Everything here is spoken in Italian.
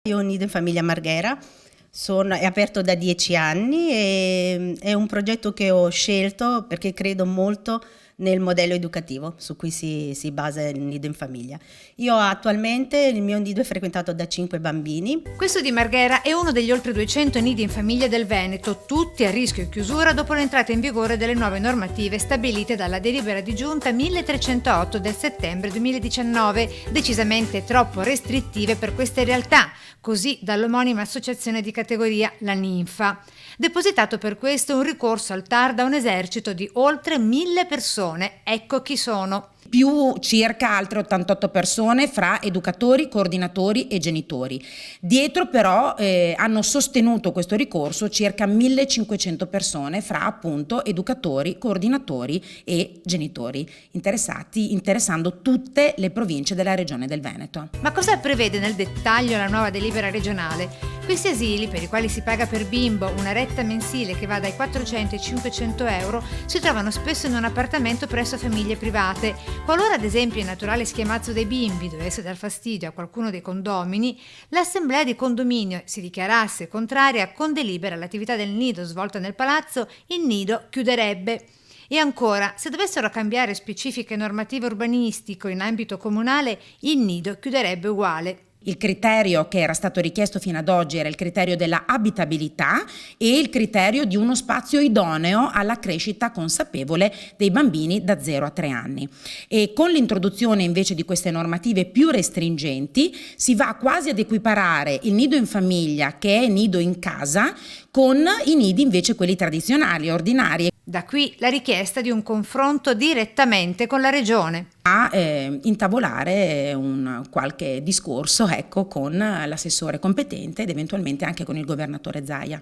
Io ho un nido in famiglia Marghera, è aperto da 10 anni e è un progetto che ho scelto perché credo molto nel modello educativo su cui si basa il nido in famiglia. Io attualmente il mio nido è frequentato da 5 bambini. Questo di Marghera è uno degli oltre 200 nidi in famiglia del Veneto, tutti a rischio chiusura dopo l'entrata in vigore delle nuove normative stabilite dalla delibera di giunta 1308 del settembre 2019, decisamente troppo restrittive per queste realtà, così dall'omonima associazione di categoria, la Ninfa. Depositato per questo un ricorso al TAR da un esercito di oltre 1000 persone. Ecco chi sono. Più circa altre 88 persone fra educatori, coordinatori e genitori. Dietro però hanno sostenuto questo ricorso circa 1500 persone fra appunto educatori, coordinatori e genitori interessando tutte le province della regione del Veneto. Ma cosa prevede nel dettaglio la nuova delibera regionale? Questi asili, per i quali si paga per bimbo una retta mensile che va dai 400 ai 500 euro, si trovano spesso in un appartamento presso famiglie private. Qualora ad esempio il naturale schiamazzo dei bimbi dovesse dar fastidio a qualcuno dei condomini, l'assemblea di condominio si dichiarasse contraria con delibera all'attività del nido svolta nel palazzo, il nido chiuderebbe. E ancora, se dovessero cambiare specifiche normative urbanistiche in ambito comunale, il nido chiuderebbe uguale. Il criterio che era stato richiesto fino ad oggi era il criterio della abitabilità e il criterio di uno spazio idoneo alla crescita consapevole dei bambini da 0 a 3 anni. E con l'introduzione invece di queste normative più restringenti si va quasi ad equiparare il nido in famiglia, che è nido in casa, con i nidi invece quelli tradizionali, ordinari. Da qui la richiesta di un confronto direttamente con la regione. A intavolare un qualche discorso con l'assessore competente ed eventualmente anche con il governatore Zaia.